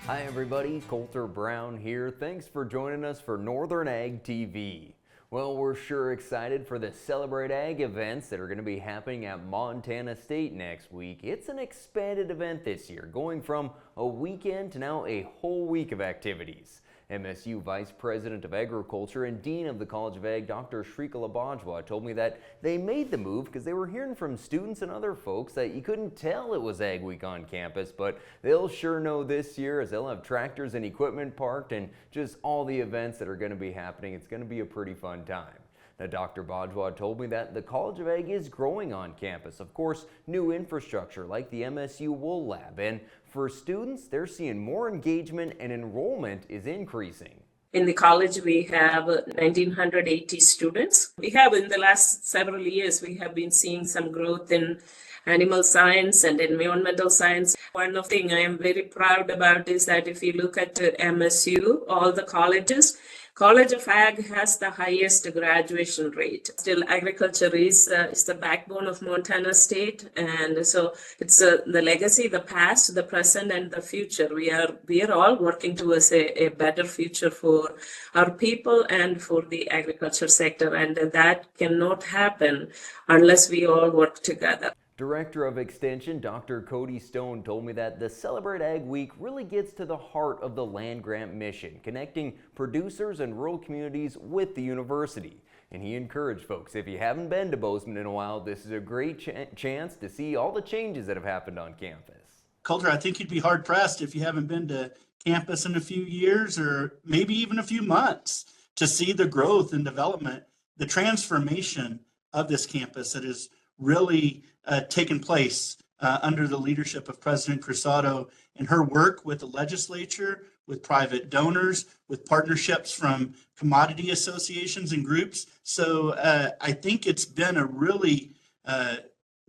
Hi everybody, Coulter Brown here. Thanks for joining us for Northern Ag TV. Well, we're sure excited for the Celebrate Ag events that are going to be happening at Montana State next week. It's an expanded event this year, going from a weekend to now a whole week of activities. MSU Vice President of Agriculture and Dean of the College of Ag, Dr. Sreekala Bajwa, told me that they made the move because they were hearing from students and other folks that you couldn't tell it was Ag Week on campus, but they'll sure know this year as they'll have tractors and equipment parked and just all the events that are going to be happening. It's going to be a pretty fun time. Now, Dr. Bajwa told me that the College of Ag is growing on campus. Of course, new infrastructure like the MSU Wool Lab. And for students, they're seeing more engagement and enrollment is increasing. In the college, we have 1,980 students. We have in the last several years, we have been seeing some growth in animal science and environmental science. One of the things I am very proud about is that if you look at MSU, all the colleges, College of Ag has the highest graduation rate. Still, agriculture is the backbone of Montana State, and so it's the legacy, the past, the present, and the future. We are all working towards a better future for our people and for the agriculture sector, and that cannot happen unless we all work together. Director of Extension Dr. Cody told me that the Celebrate Ag Week really gets to the heart of the land grant mission, connecting producers and rural communities with the university. And he encouraged folks, if you haven't been to Bozeman in a while, this is a great chance to see all the changes that have happened on campus. Coulter, I think you'd be hard pressed if you haven't been to campus in a few years or maybe even a few months to see the growth and development, the transformation of this campus that is really taken place under the leadership of President Cruzado and her work with the legislature, with private donors, with partnerships from commodity associations and groups. So I think it's been a really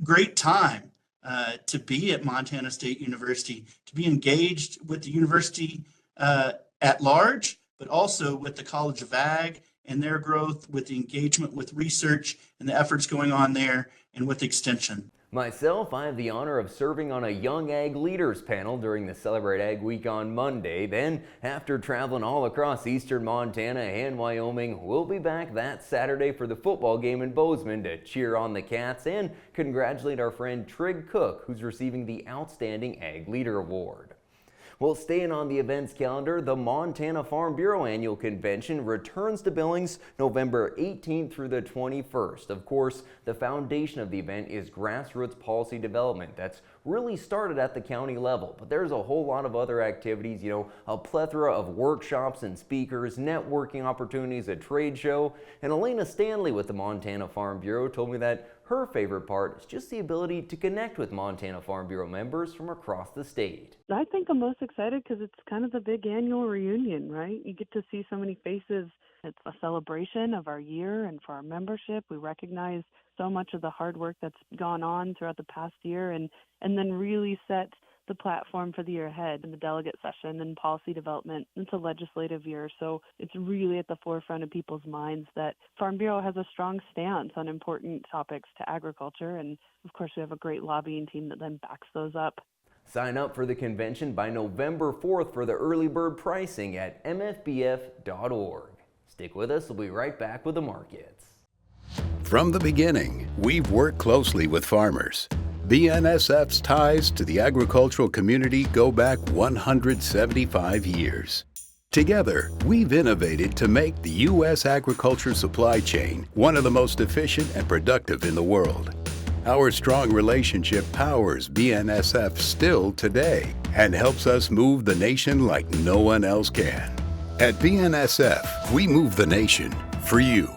great time to be at Montana State University, to be engaged with the university at large, but also with the College of Ag and their growth, with the engagement with research and the efforts going on there, and with extension. Myself, I have the honor of serving on a Young Ag Leaders panel during the Celebrate Ag Week on Monday. Then, after traveling all across eastern Montana and Wyoming, we'll be back that Saturday for the football game in Bozeman to cheer on the Cats and congratulate our friend Trig Cook, who's receiving the Outstanding Ag Leader Award. Well, staying on the events calendar, the Montana Farm Bureau Annual Convention returns to Billings November 18th through the 21st. Of course, the foundation of the event is grassroots policy development that's really started at the county level. But there's a whole lot of other activities, a plethora of workshops and speakers, networking opportunities, a trade show. And Alena Standley with the Montana Farm Bureau told me that her favorite part is just the ability to connect with Montana Farm Bureau members from across the state. I think I'm most excited because it's kind of the big annual reunion, right? You get to see so many faces. It's a celebration of our year and for our membership. We recognize so much of the hard work that's gone on throughout the past year and then really set the platform for the year ahead in the delegate session and policy development. It's a legislative year, so it's really at the forefront of people's minds that Farm Bureau has a strong stance on important topics to agriculture, and of course we have a great lobbying team that then backs those up. Sign up for the convention by November 4th for the early bird pricing at mfbf.org. Stick with us, we'll be right back with the markets. From the beginning, we've worked closely with farmers. BNSF's ties to the agricultural community go back 175 years. Together, we've innovated to make the U.S. agriculture supply chain one of the most efficient and productive in the world. Our strong relationship powers BNSF still today and helps us move the nation like no one else can. At BNSF, we move the nation for you.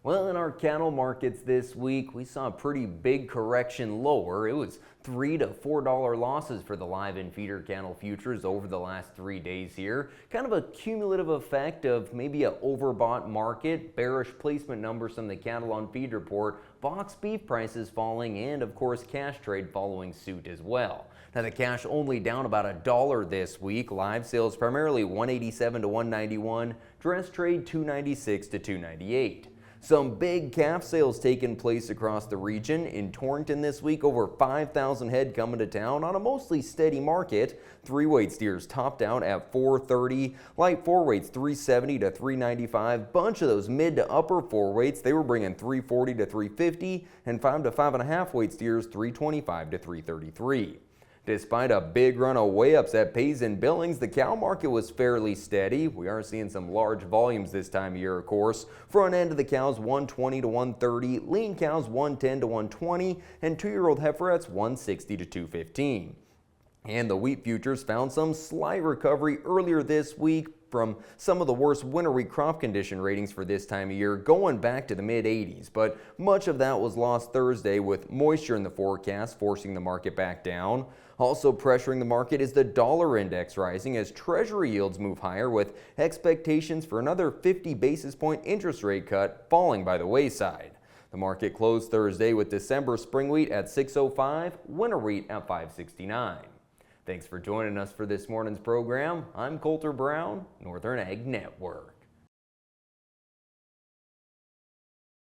Well, in our cattle markets this week, we saw a pretty big correction lower. It was $3 to $4 losses for the live and feeder cattle futures over the last 3 days here. Kind of a cumulative effect of maybe an overbought market, bearish placement numbers from the cattle on feed report, box beef prices falling, and of course cash trade following suit as well. Now the cash only down about $1 this week. Live sales primarily $187 to $191, dress trade $296 to $298. Some big calf sales taking place across the region. In Torrington this week, over 5,000 head coming to town on a mostly steady market. 3-weight steers topped out at $430, light 4-weights $370 to $395. Bunch of those mid to upper 4-weights, they were bringing $340 to $350, and 5 to 5.5 weight steers $325 to $333. Despite a big run of weigh-ups at Pays and Billings, the cow market was fairly steady. We are seeing some large volumes this time of year, of course. Front end of the cows 120 to 130, lean cows 110 to 120, and 2-year-old heiferettes 160 to 215. And the wheat futures found some slight recovery earlier this week from some of the worst winter wheat crop condition ratings for this time of year, going back to the mid-80s. But much of that was lost Thursday with moisture in the forecast, forcing the market back down. Also pressuring the market is the dollar index rising as Treasury yields move higher, with expectations for another 50 basis point interest rate cut falling by the wayside. The market closed Thursday with December spring wheat at $6.05, winter wheat at $5.69. Thanks for joining us for this morning's program. I'm Coulter Brown, Northern Ag Network.